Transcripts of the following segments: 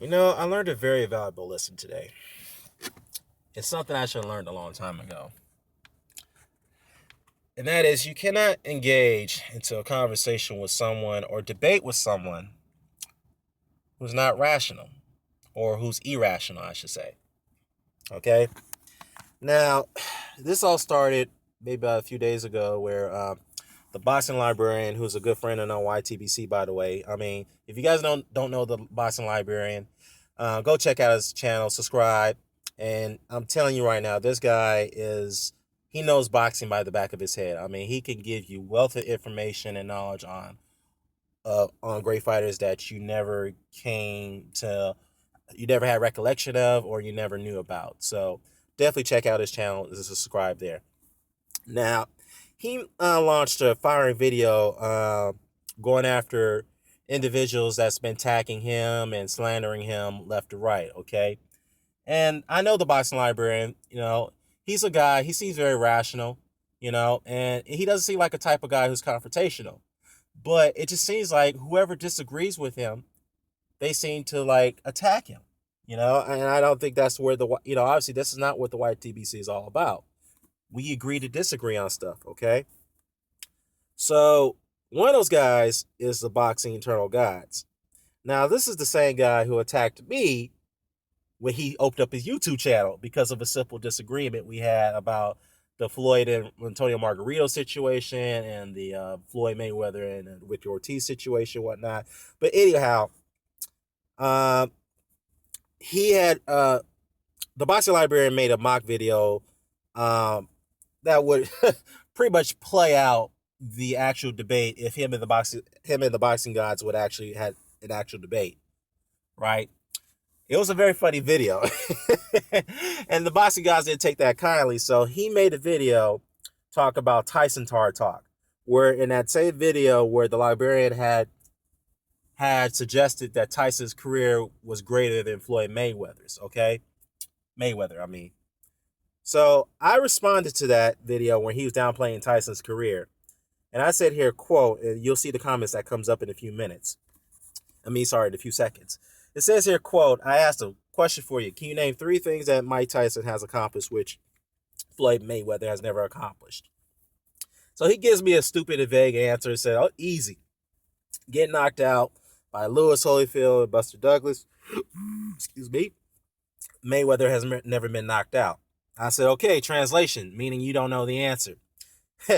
I learned a very valuable lesson today. It's something I should have learned a long time ago. And that is, you cannot engage into a conversation with someone or debate with someone who's not rational or who's irrational, I should say. Okay? Now, this all started maybe about a few days ago where the boxing librarian, who's a good friend of YTBC, by the way. I mean, if you guys don't know the boxing librarian, go check out his channel, subscribe. And I'm telling you right now, this guy he knows boxing by the back of his head. I mean, he can give you wealth of information and knowledge on great fighters that you never had recollection of or you never knew about. So definitely check out his channel. Just subscribe there. Now, he launched a firing video going after individuals that's been attacking him and slandering him left to right, okay? And I know the boxing librarian, he's a guy, he seems very rational, and he doesn't seem like a type of guy who's confrontational. But it just seems like whoever disagrees with him, they seem to like attack him, and I don't think that's where obviously this is not what the white TBC is all about. We agree to disagree on stuff, okay? So one of those guys is the Boxing Eternal Gods. Now, this is the same guy who attacked me when he opened up his YouTube channel because of a simple disagreement we had about the Floyd and Antonio Margarito situation and the Floyd Mayweather and Ricky Ortiz situation, whatnot. But anyhow, he had the boxing librarian made a mock video that would pretty much play out the actual debate if him and the boxing gods would actually had an actual debate, right? It was a very funny video. And the boxing guys didn't take that kindly. So he made a video talk about Tyson Tar Talk, where in that same video where the librarian had suggested that Tyson's career was greater than Floyd Mayweather's, okay? Mayweather, I mean. So I responded to that video when he was downplaying Tyson's career. And I said here, quote, and you'll see the comments that comes up in a few minutes. In a few seconds. It says here, quote, I asked a question for you. Can you name 3 things that Mike Tyson has accomplished which Floyd Mayweather has never accomplished? So he gives me a stupid and vague answer and said, oh, easy. Get knocked out by Lewis Holyfield and Buster Douglas. Excuse me. Mayweather has never been knocked out. I said, okay, translation, meaning you don't know the answer.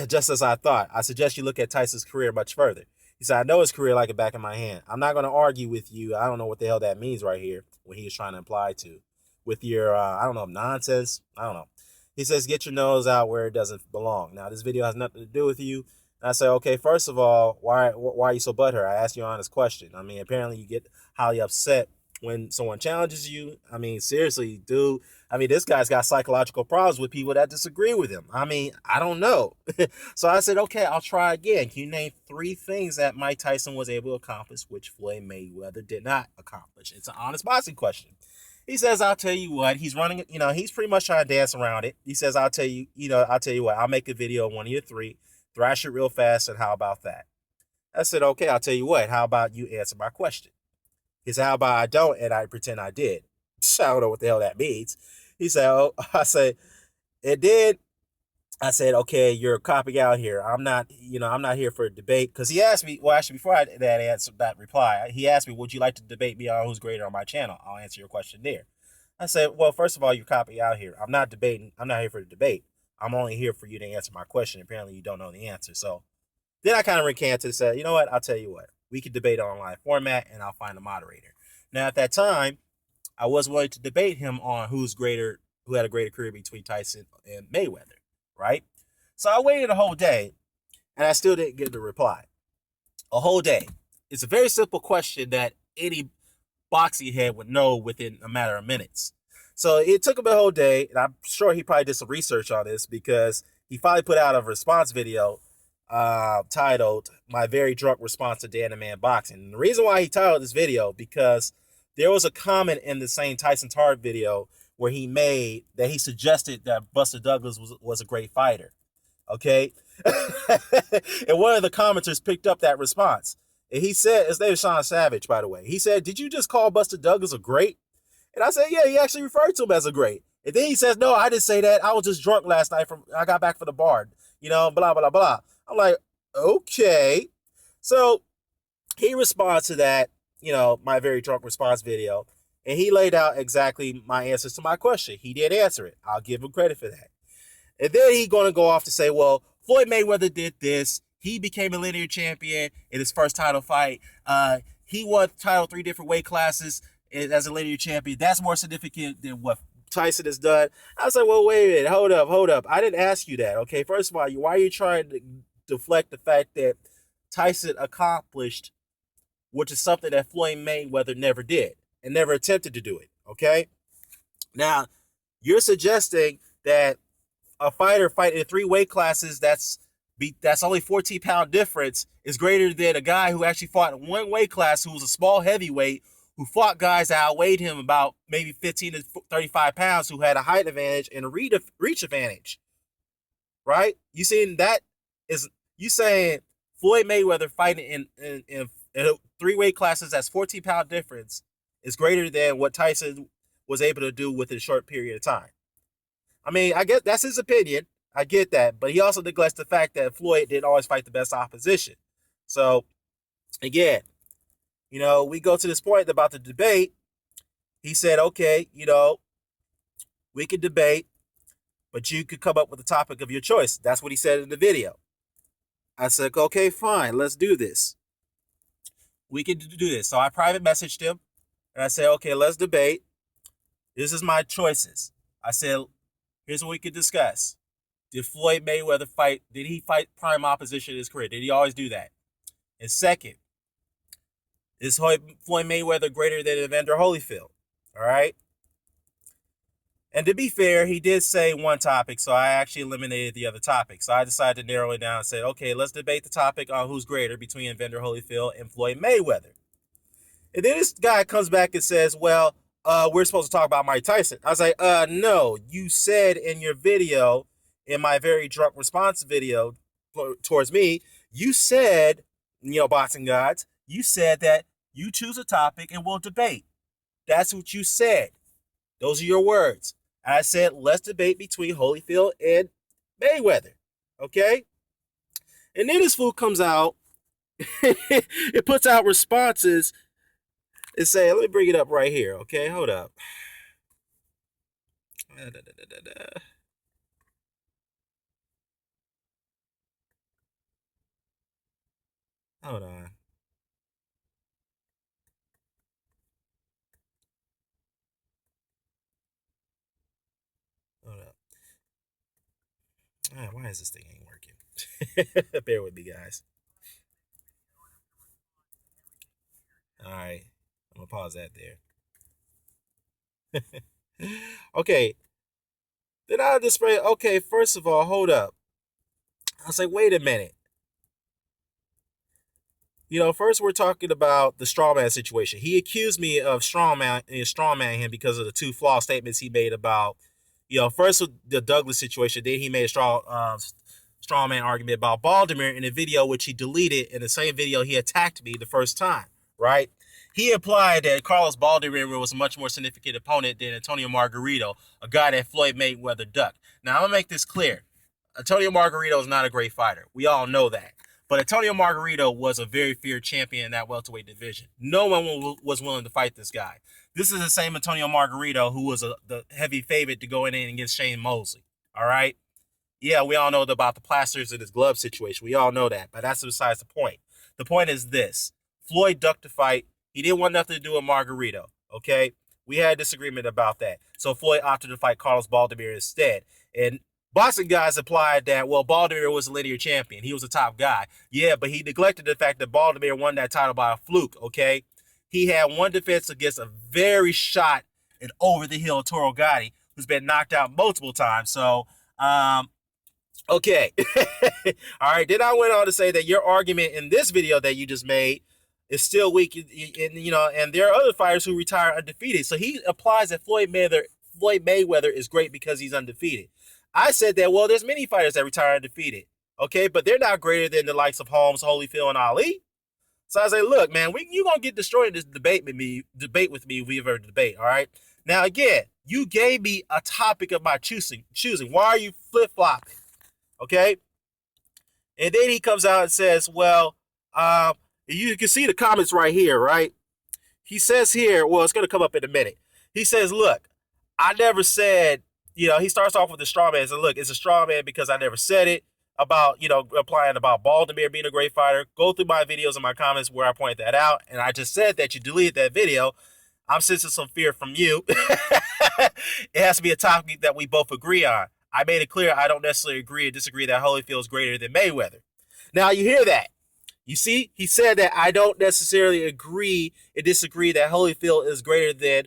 Just as I thought. I suggest you look at Tyson's career much further. He said, I know his career like the back of my hand. I'm not going to argue with you. I don't know what the hell that means right here, what he is trying to imply to. With your, nonsense. I don't know. He says, get your nose out where it doesn't belong. Now, this video has nothing to do with you. And I say, okay, first of all, why are you so butthurt? I asked you an honest question. I mean, apparently you get highly upset when someone challenges you. I mean, seriously, dude. I mean, this guy's got psychological problems with people that disagree with him. I mean, I don't know. So I said, okay, I'll try again. Can you name 3 things that Mike Tyson was able to accomplish, which Floyd Mayweather did not accomplish? It's an honest boxing question. He says, I'll tell you what, he's running, he's pretty much trying to dance around it. He says, I'll tell you what, I'll make a video of one of your 3, thrash it real fast, and how about that? I said, okay, I'll tell you what, how about you answer my question? He said, how about I don't and I pretend I did? I don't know what the hell that means. He said, oh, I said, it did. I said, okay, you're copying out here. I'm not here for a debate. Because he asked me, well, actually, before that reply, he asked me, would you like to debate me on who's greater on my channel? I'll answer your question there. I said, well, first of all, you're copying out here. I'm not debating. I'm not here for the debate. I'm only here for you to answer my question. Apparently, you don't know the answer. So then I kind of recanted and said, you know what? I'll tell you what. We could debate on live format, and I'll find a moderator. Now, at that time, I was willing to debate him on who had a greater career between Tyson and Mayweather, right? So I waited a whole day, and I still didn't get the reply. A whole day. It's a very simple question that any boxing head would know within a matter of minutes. So it took him a whole day, and I'm sure he probably did some research on this because he finally put out a response video titled My Very Drunk Response to Dan the Man Boxing. And the reason why he titled this video, because there was a comment in the same Tyson Tart video where he suggested that Buster Douglas was a great fighter. Okay? And one of the commenters picked up that response. And he said, his name is Sean Savage, by the way. He said, "Did you just call Buster Douglas a great?" And I said, "Yeah, he actually referred to him as a great." And then he says, "No, I didn't say that. I was just drunk last night I got back from the bar, blah, blah, blah." I'm like, okay. So he responds to that, my very drunk response video, and he laid out exactly my answers to my question. He did answer it. I'll give him credit for that. And then he's going to go off to say, well, Floyd Mayweather did this. He became a linear champion in his first title fight. He won the title 3 different weight classes as a linear champion. That's more significant than what Tyson has done. I was like, well, wait a minute. Hold up. I didn't ask you that, okay? First of all, why are you trying to deflect the fact that Tyson accomplished, which is something that Floyd Mayweather never did and never attempted to do it, okay? Now, you're suggesting that a fighter fighting in 3 weight classes that's only 14-pound difference is greater than a guy who actually fought in 1 weight class who was a small heavyweight who fought guys that outweighed him about maybe 15 to 35 pounds who had a height advantage and a reach advantage, right? You saying Floyd Mayweather fighting in 3 weight classes that's 14-pound difference is greater than what Tyson was able to do within a short period of time. I mean, I guess that's his opinion. I get that. But he also neglects the fact that Floyd didn't always fight the best opposition. So, again, we go to this point about the debate. He said, okay, we could debate, but you could come up with a topic of your choice. That's what he said in the video. I said, okay, fine, let's do this. We could do this. So I private messaged him, and I said, okay, let's debate. This is my choices. I said, here's what we could discuss. Did Floyd Mayweather did he fight prime opposition in his career? Did he always do that? And second, is Floyd Mayweather greater than Evander Holyfield? All right? And to be fair, he did say one topic, so I actually eliminated the other topic. So I decided to narrow it down and said, okay, let's debate the topic on who's greater between Evander Holyfield and Floyd Mayweather. And then this guy comes back and says, well, we're supposed to talk about Mike Tyson. I was like, no, you said in your video, in my very drunk response video towards me, you said, boxing gods, you said that you choose a topic and we'll debate. That's what you said. Those are your words. I said, let's debate between Holyfield and Mayweather. Okay? And then this fool comes out, it puts out responses and say, let me bring it up right here. Okay, hold up. Hold on. Hold up. Why is this thing ain't working? Bear with me, guys. All right. I'm going to pause that there. Okay. Then I display, okay, first of all, hold up. I was like, wait a minute. First we're talking about the strawman situation. He accused me of strawman him because of the 2 flawed statements he made about, first with the Douglas situation, then he made a strawman argument about Baltimore in a video which he deleted. In the same video, he attacked me the first time, right? He implied that Carlos Baldomir was a much more significant opponent than Antonio Margarito, a guy that Floyd Mayweather ducked. Now, I'm going to make this clear. Antonio Margarito is not a great fighter. We all know that. But Antonio Margarito was a very feared champion in that welterweight division. No one was willing to fight this guy. This is the same Antonio Margarito who was the heavy favorite to go in against Shane Mosley. All right? Yeah, we all know about the plasters in his glove situation. We all know that. But that's besides the point. The point is this. Floyd ducked the fight. He didn't want nothing to do with Margarito. Okay? We had a disagreement about that. So Floyd opted to fight Carlos Baldomir instead. And boxing guys implied that, well, Baldomir was a linear champion. He was a top guy. Yeah, but he neglected the fact that Baldomir won that title by a fluke, okay? He had one defense against a very shot and over-the-hill Toro Gotti, who's been knocked out multiple times. So, okay. All right, then I went on to say that your argument in this video that you just made is still weak, and there are other fighters who retire undefeated. So he applies that Floyd Mayweather is great because he's undefeated. I said that, well, there's many fighters that retire undefeated, okay? But they're not greater than the likes of Holmes, Holyfield, and Ali. So I say, look, man, you gonna get destroyed in this debate with me if we ever debate, all right? Now again, you gave me a topic of my choosing. Why are you flip-flopping? Okay? And then he comes out and says, well, you can see the comments right here, right? He says here, well, it's gonna come up in a minute. He says, look, I never said, he starts off with the straw man and says, look, it's a straw man because I never said it about, applying about Baltimore being a great fighter. Go through my videos and my comments where I point that out. And I just said that you deleted that video. I'm sensing some fear from you. It has to be a topic that we both agree on. I made it clear I don't necessarily agree or disagree that Holyfield is greater than Mayweather. Now you hear that. You see, he said that I don't necessarily agree or disagree that Holyfield is greater than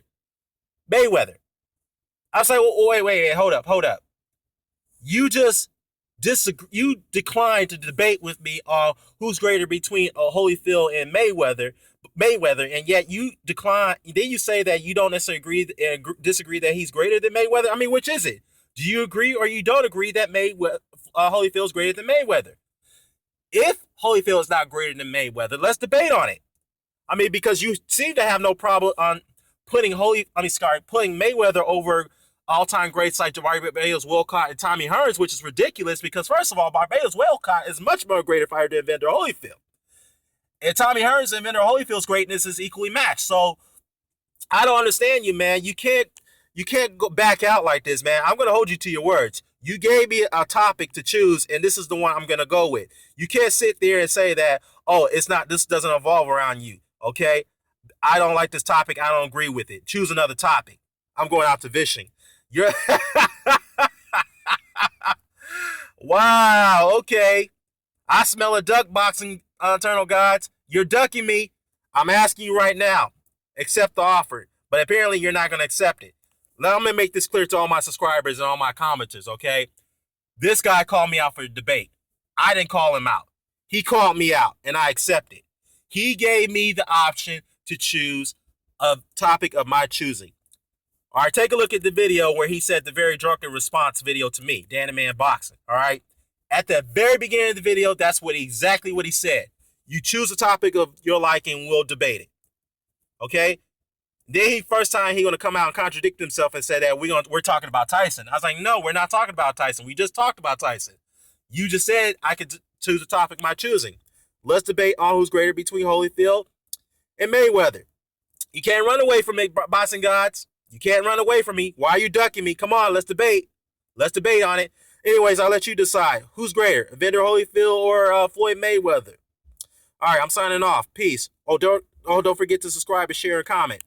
Mayweather. I was like, well, wait, hold up. You just you declined to debate with me on who's greater between Holyfield and Mayweather, and yet you decline. Then you say that you don't necessarily agree and disagree that he's greater than Mayweather. I mean, which is it? Do you agree or you don't agree that Holyfield is greater than Mayweather? If Holyfield is not greater than Mayweather, let's debate on it. I mean, because you seem to have no problem on putting Mayweather over all-time greats like Barbados Wilcott and Tommy Hearns, which is ridiculous because, first of all, Barbados Wilcott is much more greater fighter than Evander Holyfield. And Tommy Hearns and Evander Holyfield's greatness is equally matched. So I don't understand you, man. You can't go back out like this, man. I'm going to hold you to your words. You gave me a topic to choose, and this is the one I'm going to go with. You can't sit there and say that, this doesn't evolve around you, okay? I don't like this topic. I don't agree with it. Choose another topic. I'm going out to fishing. You're wow, okay. I smell a duck boxing, eternal gods. You're ducking me. I'm asking you right now. Accept the offer. But apparently you're not going to accept it. Now I'm going to make this clear to all my subscribers and all my commenters, okay? This guy called me out for a debate. I didn't call him out. He called me out, and I accepted. He gave me the option to choose a topic of my choosing. All right, take a look at the video where he said the very drunken response video to me, Danny Man Boxing, all right? At the very beginning of the video, that's exactly what he said. You choose a topic of your liking, we'll debate it, okay? Then first time he gonna come out and contradict himself and say that we're talking about Tyson. I was like, no, we're not talking about Tyson. We just talked about Tyson. You just said I could choose a topic of my choosing. Let's debate on who's greater between Holyfield and Mayweather. You can't run away from me, boxing gods. You can't run away from me. Why are you ducking me? Come on, let's debate. Let's debate on it. Anyways, I'll let you decide. Who's greater, Evander Holyfield or Floyd Mayweather? All right, I'm signing off. Peace. Don't forget to subscribe and share and comment.